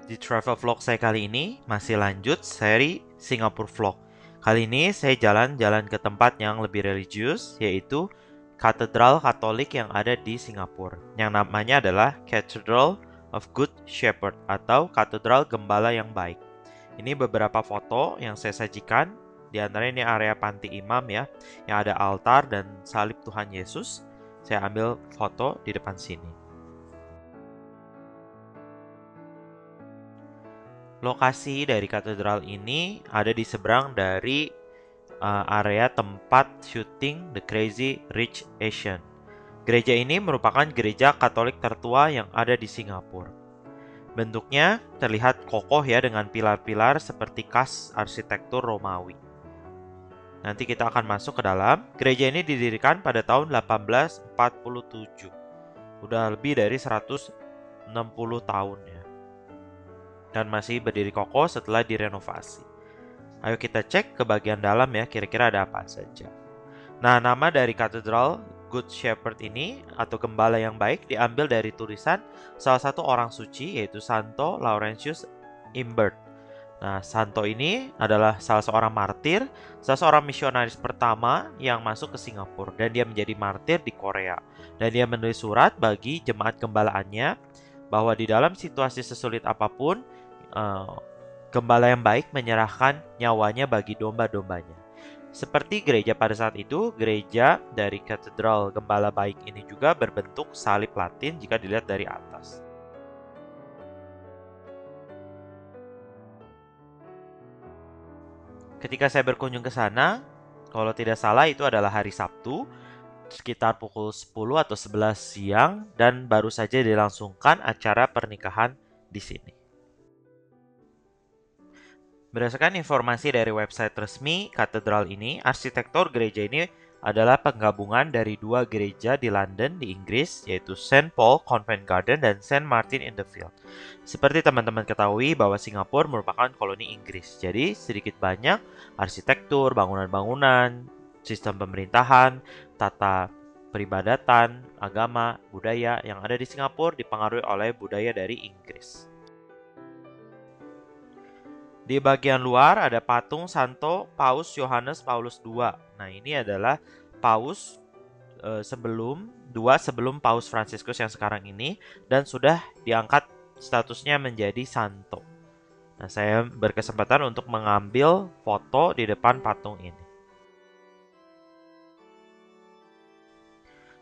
Di travel vlog saya kali ini masih lanjut seri Singapore Vlog. Kali ini saya jalan-jalan ke tempat yang lebih religius, yaitu katedral Katolik yang ada di Singapura, yang namanya adalah Cathedral of Good Shepherd atau Katedral Gembala yang Baik. Ini beberapa foto yang saya sajikan, di antaranya ini area panti imam ya, yang ada altar dan salib Tuhan Yesus. Saya ambil foto di depan sini. Lokasi dari katedral ini ada di seberang dari area tempat syuting The Crazy Rich Asian. Gereja ini merupakan gereja Katolik tertua yang ada di Singapura. Bentuknya terlihat kokoh ya dengan pilar-pilar seperti khas arsitektur Romawi. Nanti kita akan masuk ke dalam. Gereja ini didirikan pada tahun 1847. Udah lebih dari 160 tahun ya. Dan masih berdiri kokoh setelah direnovasi. Ayo kita cek ke bagian dalam ya, kira-kira ada apa saja. Nah, nama dari katedral Good Shepherd ini atau gembala yang baik diambil dari tulisan salah satu orang suci yaitu Santo Laurentius Imbert. Nah, Santo ini adalah salah seorang martir, salah seorang misionaris pertama yang masuk ke Singapura dan dia menjadi martir di Korea. Dan dia menulis surat bagi jemaat gembalaannya bahwa di dalam situasi sesulit apapun, gembala yang baik menyerahkan nyawanya bagi domba-dombanya. Seperti gereja pada saat itu, gereja dari katedral gembala baik ini juga berbentuk salib Latin jika dilihat dari atas. Ketika saya berkunjung ke sana, kalau tidak salah itu adalah hari Sabtu, sekitar pukul 10 atau 11 siang, dan baru saja dilangsungkan acara pernikahan di sini. Berdasarkan informasi dari website resmi katedral ini, arsitektur gereja ini adalah penggabungan dari dua gereja di London di Inggris, yaitu St. Paul Convent Garden dan St. Martin in the Field. Seperti teman-teman ketahui bahwa Singapura merupakan koloni Inggris, jadi sedikit banyak arsitektur, bangunan-bangunan, sistem pemerintahan, tata peribadatan, agama, budaya yang ada di Singapura dipengaruhi oleh budaya dari Inggris. Di bagian luar ada patung Santo Paus Yohanes Paulus II. Nah, ini adalah paus sebelum Paus Fransiskus yang sekarang ini dan sudah diangkat statusnya menjadi santo. Nah, saya berkesempatan untuk mengambil foto di depan patung ini.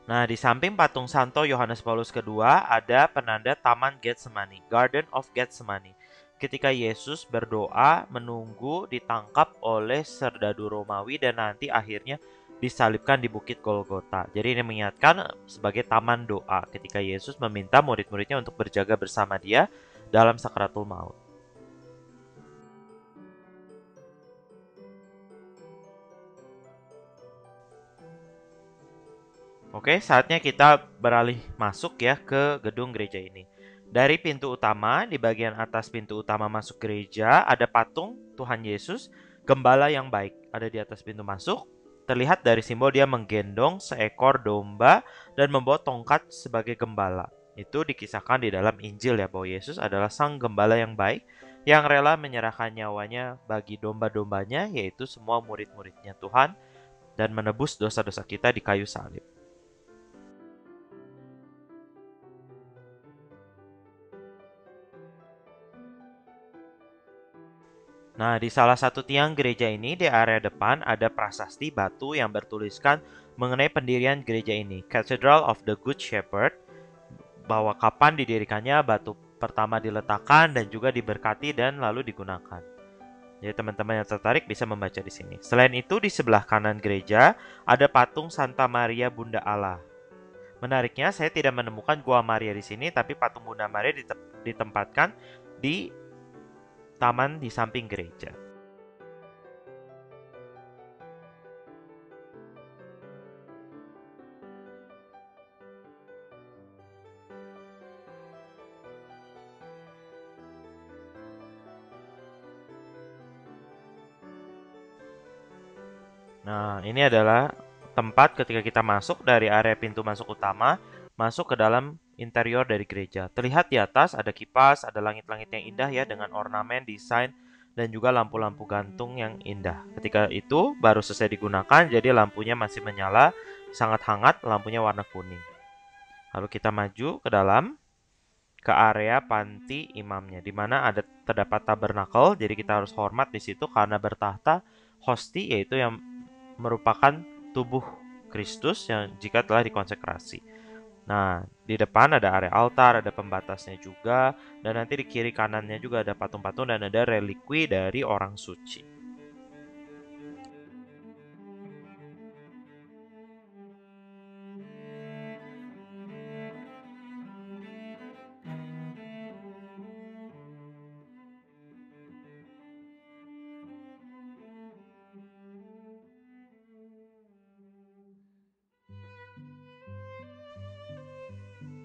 Nah, di samping patung Santo Yohanes Paulus II ada penanda Taman Getsemani, Garden of Getsemani. Ketika Yesus berdoa menunggu ditangkap oleh serdadu Romawi dan nanti akhirnya disalibkan di Bukit Golgota. Jadi ini mengingatkan sebagai taman doa ketika Yesus meminta murid-muridnya untuk berjaga bersama dia dalam sakaratul maut. Oke, saatnya kita beralih masuk ya ke gedung gereja ini. Dari pintu utama, di bagian atas pintu utama masuk gereja, ada patung Tuhan Yesus, gembala yang baik. Ada di atas pintu masuk, terlihat dari simbol dia menggendong seekor domba dan membawa tongkat sebagai gembala. Itu dikisahkan di dalam Injil ya, bahwa Yesus adalah sang gembala yang baik, yang rela menyerahkan nyawanya bagi domba-dombanya, yaitu semua murid-muridnya Tuhan, dan menebus dosa-dosa kita di kayu salib. Nah, di salah satu tiang gereja ini, di area depan ada prasasti batu yang bertuliskan mengenai pendirian gereja ini, Cathedral of the Good Shepherd, bahwa kapan didirikannya, batu pertama diletakkan dan juga diberkati dan lalu digunakan. Jadi teman-teman yang tertarik bisa membaca di sini. Selain itu, di sebelah kanan gereja ada patung Santa Maria Bunda Allah. Menariknya, saya tidak menemukan Gua Maria di sini, tapi patung Bunda Maria ditempatkan di taman di samping gereja. Nah, ini adalah tempat ketika kita masuk dari area pintu masuk utama, masuk ke dalam interior dari gereja. Terlihat di atas ada kipas, ada langit-langit yang indah ya dengan ornamen, desain, dan juga lampu-lampu gantung yang indah. Ketika itu baru selesai digunakan, jadi lampunya masih menyala, sangat hangat, lampunya warna kuning. Lalu kita maju ke dalam, ke area panti imamnya, di mana terdapat tabernakel, jadi kita harus hormat di situ karena bertahta hosti, yaitu yang merupakan tubuh Kristus yang jika telah dikonsekrasi. Nah, di depan ada area altar, ada pembatasnya juga, dan nanti di kiri kanannya juga ada patung-patung dan ada relikwi dari orang suci.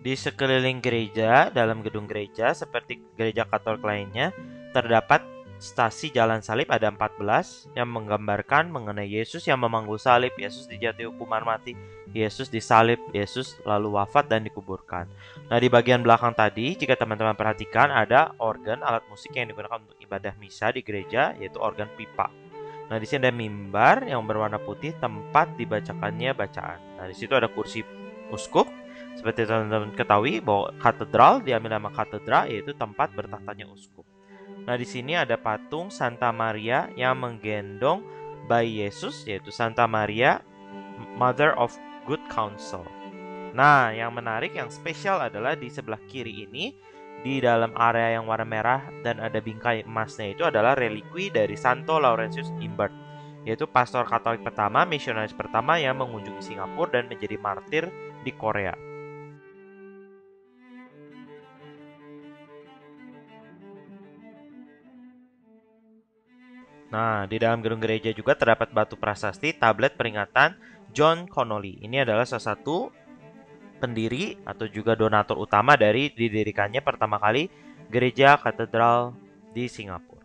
Di sekeliling gereja, dalam gedung gereja, seperti gereja Katolik lainnya, terdapat stasi jalan salib ada 14 yang menggambarkan mengenai Yesus yang memanggul salib, Yesus dijatuhi hukuman mati, Yesus disalib, Yesus lalu wafat dan dikuburkan. Nah, di bagian belakang tadi, jika teman-teman perhatikan, ada organ alat musik yang digunakan untuk ibadah misa di gereja, yaitu organ pipa. Nah, di sini ada mimbar yang berwarna putih tempat dibacakannya bacaan. Nah, di situ ada kursi uskup. Seperti teman-teman ketahui bahwa katedral diambil nama katedra, yaitu tempat bertahtanya uskup. Nah, di sini ada patung Santa Maria yang menggendong bayi Yesus, yaitu Santa Maria, Mother of Good Counsel. Nah, yang menarik, yang spesial adalah di sebelah kiri ini, di dalam area yang warna merah dan ada bingkai emasnya, itu adalah relikwi dari Santo Laurentius Imbert, yaitu pastor Katolik pertama, misionaris pertama yang mengunjungi Singapura dan menjadi martir di Korea. Nah, di dalam gedung gereja juga terdapat batu prasasti tablet peringatan John Connolly. Ini adalah salah satu pendiri atau juga donatur utama dari didirikannya pertama kali gereja katedral di Singapura.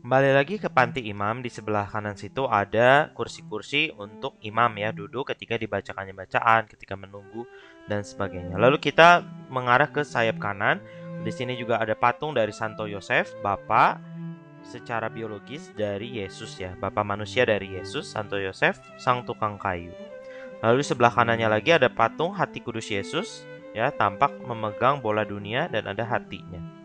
Kembali lagi ke panti imam, di sebelah kanan situ ada kursi-kursi untuk imam ya, duduk ketika dibacakannya bacaan, ketika menunggu dan sebagainya. Lalu kita mengarah ke sayap kanan. Di sini juga ada patung dari Santo Yosef, Bapa secara biologis dari Yesus ya, Bapa manusia dari Yesus, Santo Yosef, sang tukang kayu. Lalu di sebelah kanannya lagi ada patung hati kudus Yesus ya, tampak memegang bola dunia dan ada hatinya.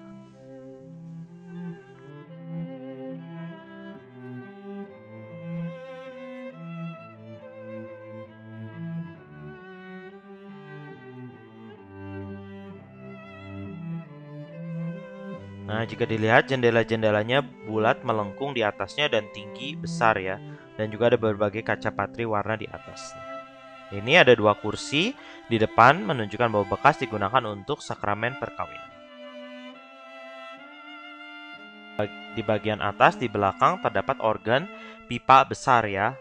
Nah, jika dilihat jendela-jendelanya bulat melengkung di atasnya dan tinggi besar ya. Dan juga ada berbagai kaca patri warna di atasnya. Ini ada 2 kursi di depan menunjukkan bahwa bekas digunakan untuk sakramen perkawinan. Di bagian atas di belakang terdapat organ pipa besar ya.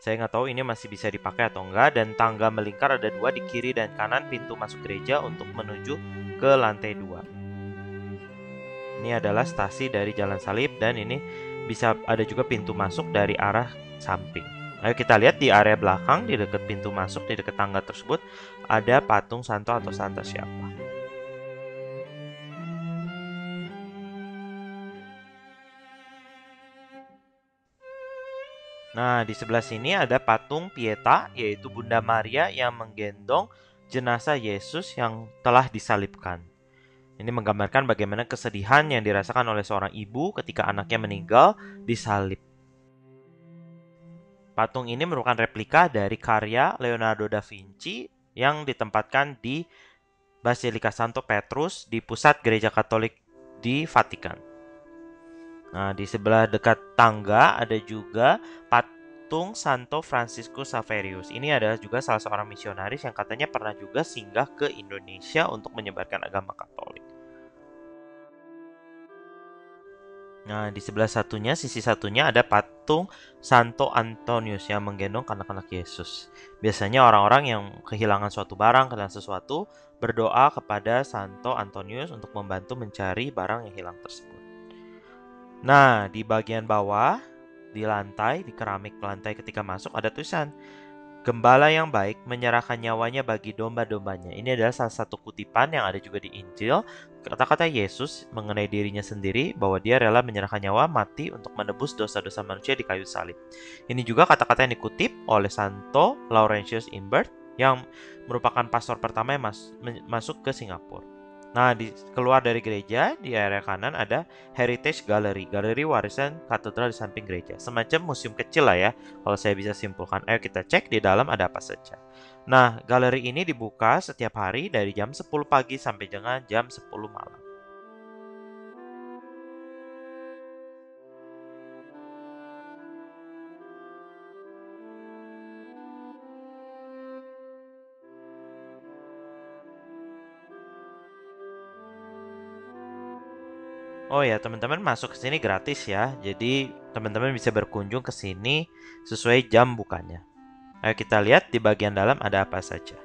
Saya nggak tahu ini masih bisa dipakai atau enggak. Dan tangga melingkar ada 2 di kiri dan kanan pintu masuk gereja untuk menuju ke lantai 2. Ini adalah stasi dari Jalan Salib dan ini bisa ada juga pintu masuk dari arah samping. Ayo kita lihat di area belakang, di dekat pintu masuk, di dekat tangga tersebut ada patung santo atau santa siapa. Nah, di sebelah sini ada patung Pieta, yaitu Bunda Maria yang menggendong jenazah Yesus yang telah disalibkan. Ini menggambarkan bagaimana kesedihan yang dirasakan oleh seorang ibu ketika anaknya meninggal disalib. Patung ini merupakan replika dari karya Leonardo da Vinci yang ditempatkan di Basilika Santo Petrus di pusat gereja Katolik di Vatikan. Nah, di sebelah dekat tangga ada juga patung Santo Franciscus Xaverius. Ini adalah juga salah seorang misionaris yang katanya pernah juga singgah ke Indonesia untuk menyebarkan agama Katolik. Nah, di sebelah satunya, sisi satunya ada patung Santo Antonius yang menggendong anak-anak Yesus. Biasanya orang-orang yang kehilangan suatu barang, kehilangan sesuatu, berdoa kepada Santo Antonius untuk membantu mencari barang yang hilang tersebut. Nah, di bagian bawah di lantai, di keramik lantai ketika masuk ada tulisan, "Gembala yang baik menyerahkan nyawanya bagi domba-dombanya." Ini adalah salah satu kutipan yang ada juga di Injil. Kata-kata Yesus mengenai dirinya sendiri bahwa dia rela menyerahkan nyawa mati untuk menebus dosa-dosa manusia di kayu salib. Ini juga kata-kata yang dikutip oleh Santo Laurentius Imbert yang merupakan pastor pertama yang masuk ke Singapura. Nah, keluar dari gereja, di area kanan ada Heritage Gallery, galeri warisan katedral di samping gereja. Semacam museum kecil lah ya, kalau saya bisa simpulkan. Ayo kita cek di dalam ada apa saja. Nah, galeri ini dibuka setiap hari dari jam 10 pagi sampai dengan jam 10 malam. Oh ya, teman-teman masuk ke sini gratis ya. Jadi, teman-teman bisa berkunjung ke sini sesuai jam bukanya. Ayo kita lihat di bagian dalam ada apa saja.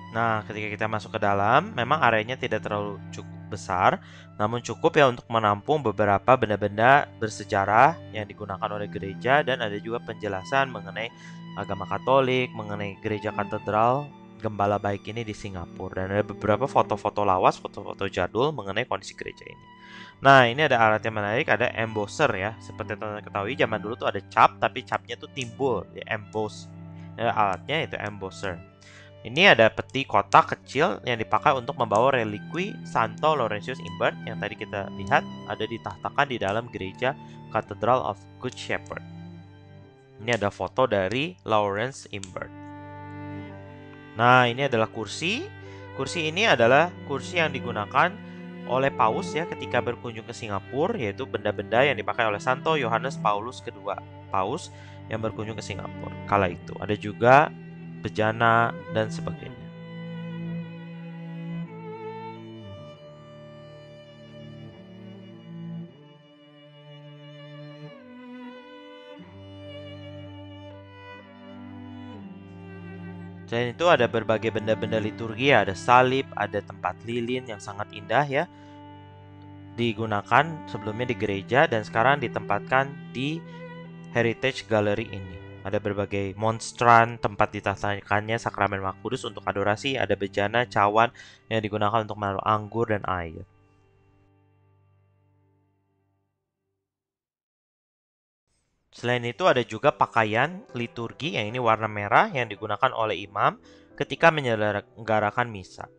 Nah, ketika kita masuk ke dalam, memang areanya tidak terlalu cukup besar, namun cukup ya untuk menampung beberapa benda-benda bersejarah yang digunakan oleh gereja, dan ada juga penjelasan mengenai agama Katolik, mengenai gereja katedral Gembala Baik ini di Singapura, dan ada beberapa foto-foto lawas, foto-foto jadul mengenai kondisi gereja ini. Nah, ini ada alat yang menarik, ada embosser ya. Seperti teman-teman ketahui, zaman dulu tuh ada cap, tapi capnya tuh timbul, ya, emboss. Alatnya itu embosser. Ini ada peti kotak kecil yang dipakai untuk membawa relikwi Santo Laurentius Imbert yang tadi kita lihat ada ditahtakan di dalam gereja Cathedral of Good Shepherd. Ini ada foto dari Lawrence Imbert. Nah, ini adalah kursi. Kursi ini adalah kursi yang digunakan oleh Paus ya ketika berkunjung ke Singapura, yaitu benda-benda yang dipakai oleh Santo Yohanes Paulus II, Paus yang berkunjung ke Singapura kala itu. Ada juga bejana dan sebagainya. Selain itu ada berbagai benda-benda liturgi, ada salib, ada tempat lilin yang sangat indah ya. Digunakan sebelumnya di gereja dan sekarang ditempatkan di Heritage Gallery ini. Ada berbagai monstran, tempat ditahtakannya sakramen Maha Kudus untuk adorasi, ada bejana, cawan yang digunakan untuk menaruh anggur dan air. Selain itu ada juga pakaian liturgi yang ini warna merah yang digunakan oleh imam ketika menyelenggarakan misa.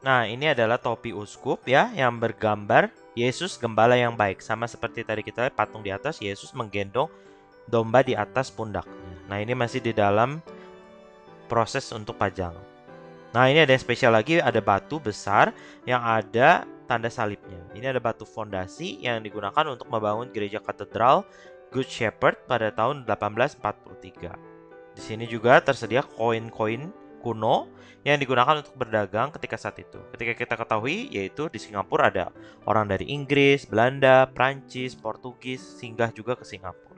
Nah, ini adalah topi uskup ya yang bergambar Yesus Gembala yang baik. Sama seperti tadi kita lihat patung di atas, Yesus menggendong domba di atas pundaknya. Nah, ini masih di dalam proses untuk pajangan. Nah, ini ada yang spesial lagi, ada batu besar yang ada tanda salibnya. Ini ada batu fondasi yang digunakan untuk membangun gereja katedral Good Shepherd pada tahun 1843. Di sini juga tersedia koin-koin kuno yang digunakan untuk berdagang ketika saat itu. Ketika kita ketahui, yaitu di Singapura ada orang dari Inggris, Belanda, Prancis, Portugis, singgah juga ke Singapura.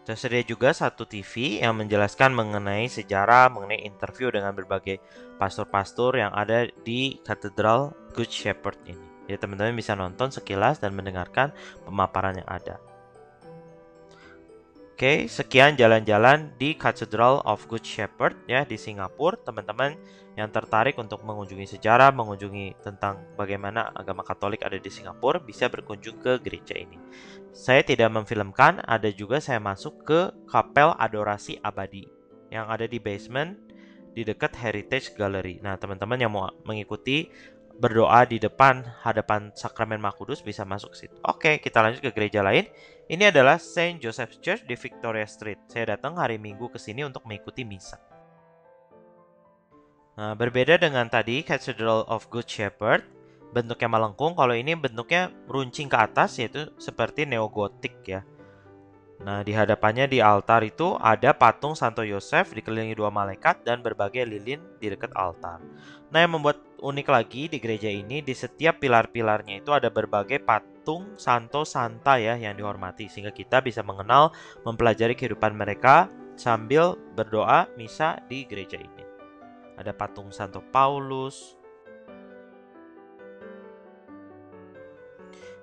Tersedia juga satu TV yang menjelaskan mengenai sejarah, mengenai interview dengan berbagai pastor-pastor yang ada di Katedral Good Shepherd ini. Jadi teman-teman bisa nonton sekilas dan mendengarkan pemaparan yang ada. Oke, sekian jalan-jalan di Cathedral of Good Shepherd ya di Singapura. Teman-teman yang tertarik untuk mengunjungi sejarah, mengunjungi tentang bagaimana agama Katolik ada di Singapura, bisa berkunjung ke gereja ini. Saya tidak memfilmkan, ada juga saya masuk ke Kapel Adorasi Abadi yang ada di basement di dekat Heritage Gallery. Nah, teman-teman yang mau mengikuti berdoa di hadapan sakramen Maha Kudus bisa masuk ke situ. Oke, kita lanjut ke gereja lain. Ini adalah Saint Joseph's Church di Victoria Street. Saya datang hari Minggu ke sini untuk mengikuti misa. Nah, berbeda dengan tadi Cathedral of Good Shepherd, bentuknya melengkung. Kalau ini bentuknya runcing ke atas, yaitu seperti neogotik ya. Nah, di hadapannya di altar itu ada patung Santo Yosef dikelilingi 2 malaikat dan berbagai lilin di dekat altar. Nah, yang membuat unik lagi di gereja ini, di setiap pilar-pilarnya itu ada berbagai patung Santo Santa ya yang dihormati, sehingga kita bisa mengenal, mempelajari kehidupan mereka sambil berdoa misa di gereja ini. Ada patung Santo Paulus.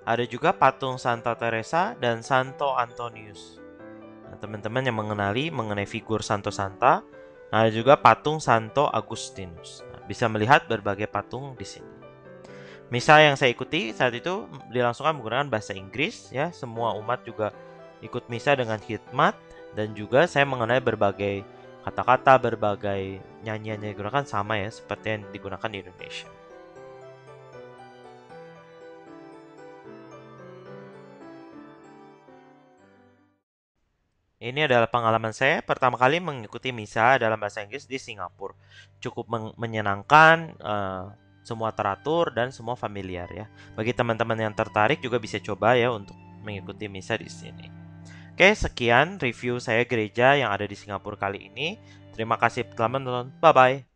Ada juga patung Santa Teresa dan Santo Antonius. Nah, teman-teman yang mengenai figur Santo Santa, ada juga patung Santo Agustinus. Nah, bisa melihat berbagai patung di sini. Misa yang saya ikuti saat itu dilangsungkan menggunakan bahasa Inggris ya. Semua umat juga ikut misa dengan khidmat, dan juga saya mengenai berbagai kata-kata, berbagai nyanyian yang digunakan sama ya seperti yang digunakan di Indonesia. Ini adalah pengalaman saya pertama kali mengikuti misa dalam bahasa Inggris di Singapura. Cukup menyenangkan, semua teratur dan semua familiar ya. Bagi teman-teman yang tertarik juga bisa coba ya untuk mengikuti misa di sini. Oke, sekian review saya gereja yang ada di Singapura kali ini. Terima kasih telah menonton. Bye-bye.